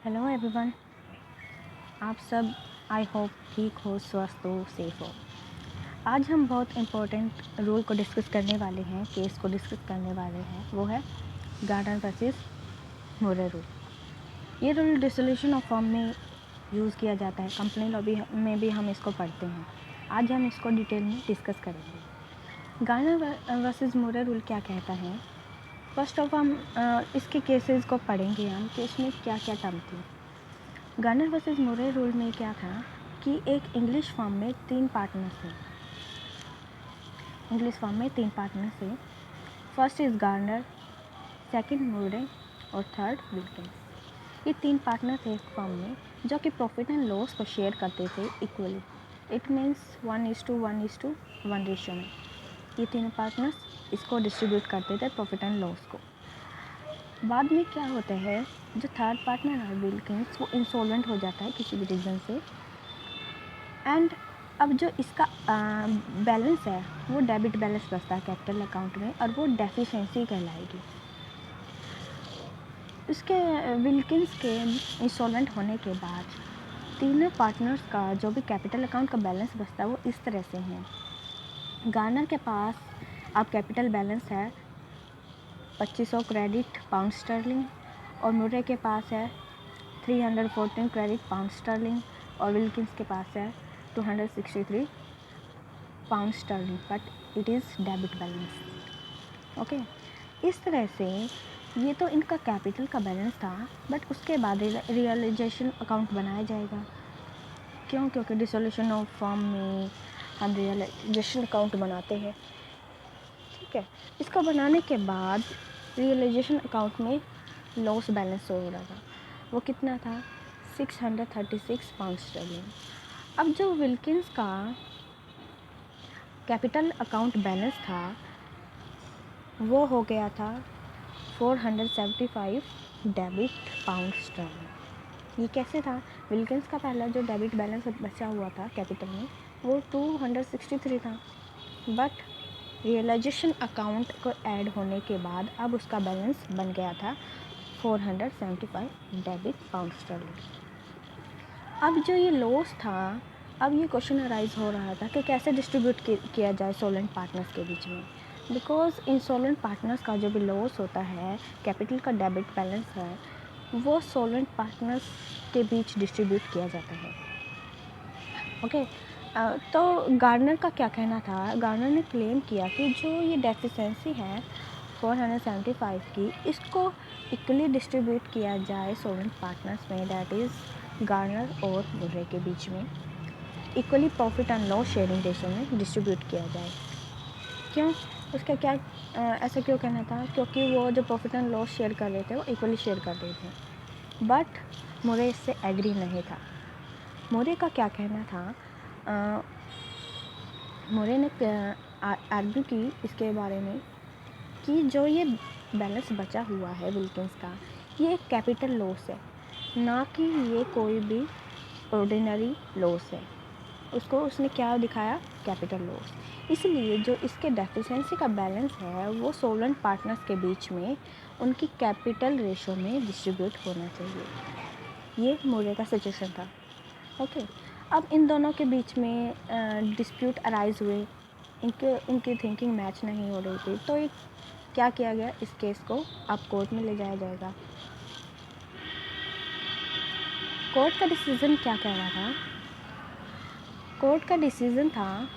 Hello everyone. आप सब I hope ठीक हो, स्वस्थ हो, सेफ हो। आज हम बहुत इम्पोर्टेंट रूल को डिस्कस करने वाले हैं, केस को डिस्कस करने वाले हैं। वो है गार्डनर वर्सेस मूरे रूल। ये रूल डिसोल्यूशन ऑफ फर्म में यूज़ किया जाता है, कंपनी लॉ में भी हम इसको पढ़ते हैं। आज हम इसको डिटेल में डिस्कस करेंगे। गार्डनर वर्सेस मूरे रूल क्या कहता है। फर्स्ट ऑफ हम इसके केसेस को पढ़ेंगे हम कि इसमें क्या क्या टर्म थी। गार्डनर वर्सेस मुरे रूल में क्या था कि एक इंग्लिश फर्म में तीन पार्टनर्स थे। फर्स्ट इज़ गार्डनर, सेकंड मुरे और थर्ड विल्किंस। ये तीन पार्टनर थे एक फर्म में जो कि प्रॉफिट एंड लॉस को शेयर करते थे इक्वली। इट मीन्स 1:1:1 रेशियो में ये तीनों पार्टनर्स इसको डिस्ट्रीब्यूट करते थे प्रॉफिट एंड लॉस को। बाद में क्या होता है, जो थर्ड पार्टनर है विल्किंस, वो इंसॉल्वेंट हो जाता है किसी भी रीज़न से। एंड अब जो इसका बैलेंस है वो डेबिट बैलेंस बचता है कैपिटल अकाउंट में, और वो डेफिशिएंसी कहलाएगी। इसके विल्किंस के इंसॉल्वेंट होने के बाद तीनों पार्टनर्स का जो भी कैपिटल अकाउंट का बैलेंस बचता है वो इस तरह से है। गार्डनर के पास अब कैपिटल बैलेंस है 2500 क्रेडिट पाउंड स्टर्लिंग, और मुरे के पास है 314 क्रेडिट पाउंड स्टर्लिंग, और विल्किंस के पास है 263 pound sterling, but it is debit balance. Okay, इस तरह से ये तो इनका कैपिटल का बैलेंस था, बट उसके बाद रियलाइजेशन अकाउंट बनाया जाएगा। क्यों? क्योंकि डिसोल्यूशन ऑफ फर्म में हम रियलाइजेशन अकाउंट बनाते हैं। ठीक है, इसको बनाने के बाद रियलाइजेशन अकाउंट में लॉस बैलेंस हो रहा था, वो कितना था 636 पाउंड स्टर्लिंग। अब जो विल्किंस का कैपिटल अकाउंट बैलेंस था वो हो गया था 475 डेबिट पाउंड स्टर्लिंग। ये कैसे था? विल्किंस का पहला जो डेबिट बैलेंस बचा हुआ था कैपिटल में वो 263 था, बट रियलाइजेशन अकाउंट को ऐड होने के बाद अब उसका बैलेंस बन गया था 475 डेबिट पाउंड स्टर्लिंग। अब जो ये लॉस था, अब ये क्वेश्चन अराइज हो रहा था कि कैसे डिस्ट्रीब्यूट किया जाए सोलेंट पार्टनर्स के बीच में। बिकॉज इंसॉल्वेंट पार्टनर्स का जो भी लॉस होता है, कैपिटल का डेबिट बैलेंस है, वो सोलेंट पार्टनर्स के बीच डिस्ट्रीब्यूट किया जाता है। ओके, तो गार्डनर का क्या कहना था? गार्डनर ने क्लेम किया कि जो ये डेफिशिएंसी है 475 की, इसको इक्वली डिस्ट्रीब्यूट किया जाए सोलेंट पार्टनर्स में, डैट इज़ गार्डनर और मुरे के बीच में equally profit and loss sharing ratio में डिस्ट्रीब्यूट किया जाए। क्यों? उसका क्या ऐसा क्यों कहना था? क्योंकि वो जो प्रॉफिट एंड लॉस शेयर कर रहे थे वो इक्वली शेयर कर रहे थे, बट मुरे इससे एग्री नहीं था। मुरे का क्या कहना था? मुरे ने आर्ग्यू की इसके बारे में कि जो ये बैलेंस बचा हुआ है विल्किंस का, ये एक कैपिटल लॉस है, ना कि ये कोई भी ऑर्डिनरी लॉस है। उसको उसने क्या दिखाया? Capital loss. इसलिए जो इसके डेफिशिएंसी का बैलेंस है वो सोलेंट पार्टनर्स के बीच में उनकी कैपिटल रेशो में डिस्ट्रीब्यूट होना चाहिए। ये मुरे का सजेशन था। ओके, अब इन दोनों के बीच में डिस्प्यूट अराइज हुए, इनकी थिंकिंग मैच नहीं हो रही थी, तो क्या किया गया, इस केस को अब कोर्ट में ले जाया जाएगा। कोर्ट का डिसीज़न क्या कह रहा था? कोर्ट का डिसीज़न था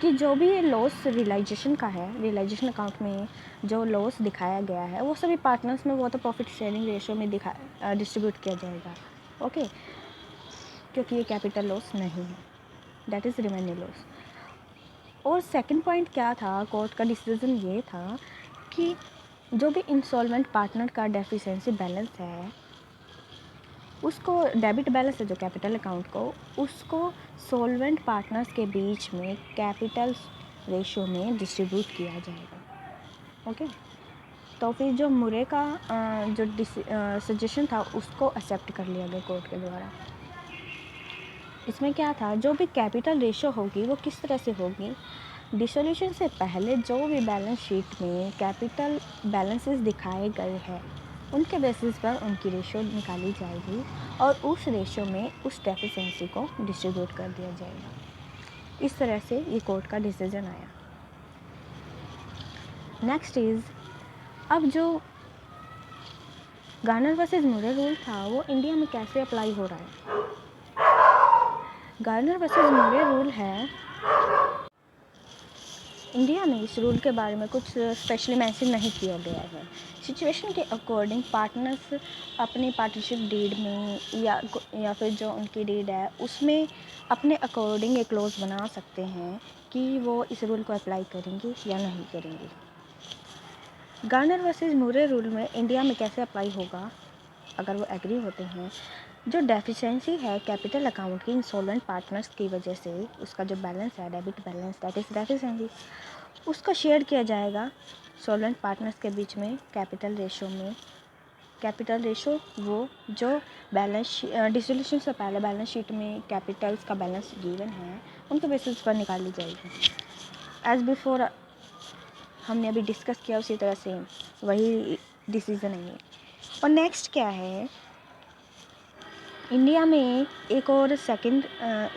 कि जो भी ये लॉस रियलाइजेशन का है, रियलाइजेशन अकाउंट में जो लॉस दिखाया गया है वो सभी पार्टनर्स में वो तो प्रॉफिट शेयरिंग रेशियो में डिस्ट्रीब्यूट किया जाएगा। ओके, क्योंकि ये कैपिटल लॉस नहीं है, दैट इज़ रिमेनिंग लॉस। और सेकंड पॉइंट क्या था? कोर्ट का डिसीजन ये था कि जो भी इंसॉल्वेंट पार्टनर का डेफिशिएंसी बैलेंस है, उसको डेबिट बैलेंस है जो कैपिटल अकाउंट को, उसको सॉल्वेंट पार्टनर्स के बीच में कैपिटल रेशियो में डिस्ट्रीब्यूट किया जाएगा। ओके, तो फिर जो मुरे का जो सजेशन था उसको एक्सेप्ट कर लिया गया कोर्ट के द्वारा। इसमें क्या था? जो भी कैपिटल रेशियो होगी वो किस तरह से होगी? डिसोल्यूशन से पहले जो भी बैलेंस शीट में कैपिटल बैलेंसेस दिखाए गए हैं उनके बेसिस पर उनकी रेशो निकाली जाएगी और उस रेशो में उस डेफिशिएंसी को डिस्ट्रीब्यूट कर दिया जाएगा। इस तरह से ये कोर्ट का डिसीजन आया। नेक्स्ट इज़, अब जो गार्नर वर्सेस मुरे रूल था वो इंडिया में कैसे अप्लाई हो रहा है। गार्नर वर्सेस मुरे रूल है, इंडिया में इस रूल के बारे में कुछ स्पेशली मेंशन नहीं किया गया है। सिचुएशन के अकॉर्डिंग पार्टनर्स अपनी पार्टनरशिप डीड में या फिर जो उनकी डीड है उसमें अपने अकॉर्डिंग एक क्लोज बना सकते हैं कि वो इस रूल को अप्लाई करेंगे या नहीं करेंगे। गार्नर वर्सेस मुरे रूल में इंडिया में कैसे अप्लाई होगा, अगर वो एग्री होते हैं, जो डेफिशिएंसी है कैपिटल अकाउंट की इंसॉल्वेंट पार्टनर्स की वजह से उसका जो बैलेंस है debit balance that is deficiency, उसको शेयर किया जाएगा सॉल्वेंट पार्टनर्स के बीच में कैपिटल रेशो में। कैपिटल रेशो वो जो बैलेंस डिसोल्यूशन से पहले बैलेंस शीट में कैपिटल्स का बैलेंस गिवन है उनके बेसिस पर निकाली जाएगी। एज बिफोर हमने अभी डिस्कस किया उसी तरह से वही डिसीजन है। और नेक्स्ट क्या है, इंडिया में एक और सेकंड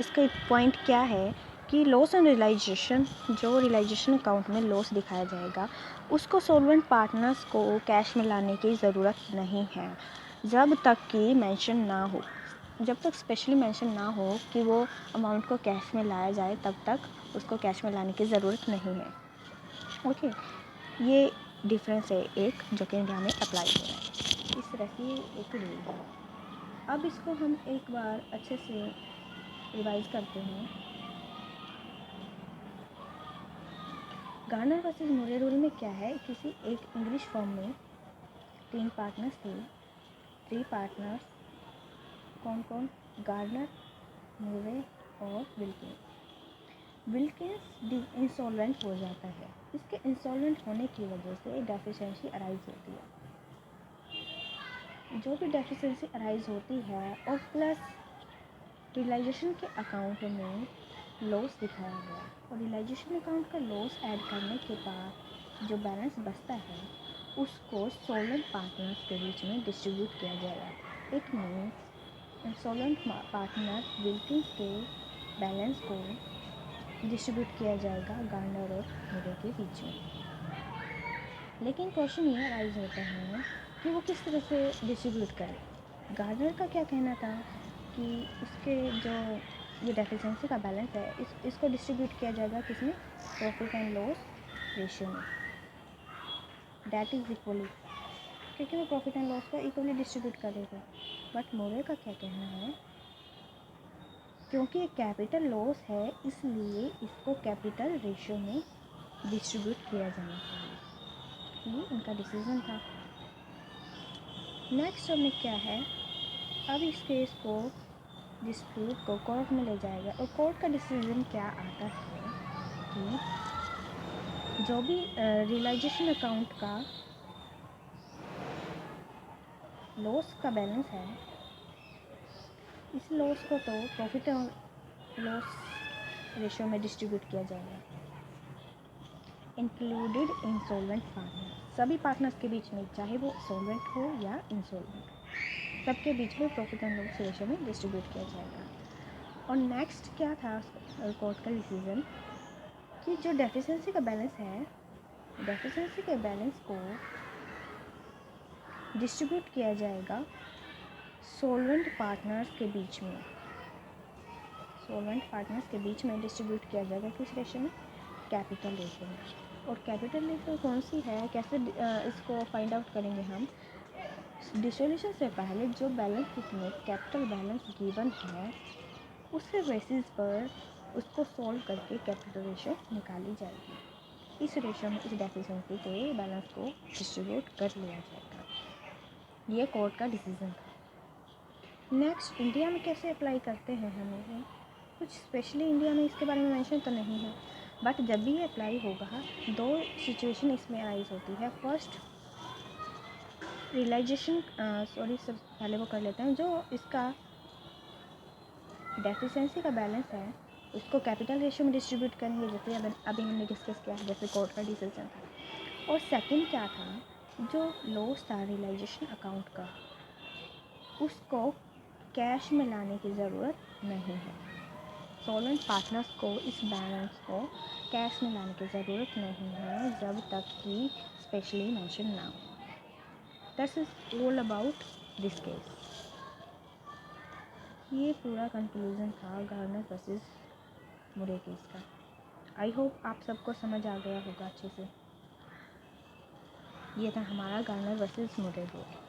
इसका एक पॉइंट क्या है कि लॉस ऑन रियलाइजेशन, जो रियलाइजेशन अकाउंट में लॉस दिखाया जाएगा उसको सॉल्वेंट पार्टनर्स को कैश में लाने की ज़रूरत नहीं है जब तक कि मेंशन ना हो, जब तक स्पेशली मेंशन ना हो कि वो अमाउंट को कैश में लाया जाए तब तक उसको कैश में लाने की ज़रूरत नहीं है। ओके, ये डिफरेंस है एक जो कि इंडिया में अप्लाई हो रहा है। इस तरह से एक रूल है। अब इसको हम एक बार अच्छे से रिवाइज करते हैं। गार्नर वर्सेस मुरे रूल में क्या है, किसी एक इंग्लिश फर्म में 3 पार्टनर्स थे। 3 पार्टनर्स कौन कौन, गार्नर, मुरे और विल्किंस। विल्किंस इंसॉल्वेंट हो जाता है। इसके इंसॉल्वेंट होने की वजह से डेफिशिएंसी अराइज होती है। जो भी डेफिशिएंसी अराइज होती है और प्लस रियलाइजेशन के अकाउंट में लॉस दिखाया गया और रियलाइजेशन अकाउंट का लॉस ऐड करने के बाद जो बैलेंस बचता है उसको सॉल्वेंट पार्टनर्स के बीच में डिस्ट्रीब्यूट किया जाएगा। It means solvent partner Wilkins के बैलेंस को डिस्ट्रीब्यूट किया जाएगा गार्नर और मुरे के बीच में। लेकिन क्वेश्चन ये अराइज होता है कि वो किस तरह से डिस्ट्रीब्यूट करें। गार्नर का क्या कहना था कि इसके जो ये डेफिशिएंसी का बैलेंस है इसको डिस्ट्रीब्यूट किया जाएगा किसमें, प्रॉफिट एंड लॉस रेशियो में, दैट इज़ इक्वली, क्योंकि वो प्रॉफिट एंड लॉस को इक्वली डिस्ट्रीब्यूट करेगा। बट मोरे का क्या कहना है, क्योंकि ये कैपिटल लॉस है इसलिए इसको कैपिटल रेशियो में डिस्ट्रीब्यूट किया जाना चाहिए। ये उनका डिसीजन था। नेक्स्ट हमें क्या है, अब इस केस को डिस्प्यूट को कोर्ट में ले जाएगा और कोर्ट का डिसीजन क्या आता है कि जो भी रियलाइजेशन अकाउंट का लॉस का बैलेंस है इस लॉस को तो प्रॉफिट और लॉस रेशियो में डिस्ट्रीब्यूट किया जाएगा, इंक्लूडेड इंसॉल्वेंट पार्टनर, सभी पार्टनर्स के बीच में, चाहे वो सॉल्वेंट हो या इंसॉल्वेंट, सबके बीच में प्रॉफिट एंड लॉस रेशियो में डिस्ट्रीब्यूट किया जाएगा। और नेक्स्ट क्या था कोर्ट का डिसीजन कि जो डेफिशिएंसी का बैलेंस है, डेफिशिएंसी के बैलेंस को डिस्ट्रीब्यूट किया जाएगा सॉल्वेंट पार्टनर्स के बीच में, सॉल्वेंट पार्टनर्स के बीच में डिस्ट्रीब्यूट किया जाएगा किस रेशियो में, कैपिटल रेशियो में। और कैपिटल रेशियो कौन सी है, कैसे इसको फाइंड आउट करेंगे हम, डिसोल्यूशन से पहले जो बैलेंस शीट में कैपिटल बैलेंस गिवन है उसके बेसिस पर उसको सॉल्व करके कैपिटल रेशियो निकाली जाएगी। इस रेशियो में इस डेफिशिएंसी के बैलेंस को डिस्ट्रीब्यूट कर लिया जाएगा। ये कोर्ट का डिसीजन था। नेक्स्ट, इंडिया में कैसे अप्लाई करते हैं हमें, कुछ स्पेशली इंडिया में इसके बारे में मेंशन तो नहीं है, बट जब भी ये अप्लाई होगा 2 सिचुएशन इसमें अराइज होती है। फर्स्ट, रियलाइजेशन सॉरी सर पहले वो कर लेते हैं, जो इसका डेफिशिएंसी का बैलेंस है उसको कैपिटल रेशियो में डिस्ट्रीब्यूट करेंगे जैसे अभी हमने डिस्कस किया, जैसे कोर्ट का डिसीजन था। और सेकंड क्या था जो लॉस था रियलाइजेशन अकाउंट का, उसको कैश में लाने की ज़रूरत नहीं है। सॉल्वेंट पार्टनर्स को इस बैलेंस को कैश में लाने की ज़रूरत नहीं है जब तक कि स्पेशली मेंशन ना हो। That's is all about this case. ये पूरा कंक्लूज़न था गार्नर वर्सेस मुरे केस का। आई होप आप सबको समझ आ गया होगा अच्छे से। ये था हमारा गार्नर वर्सेस मुरे केस।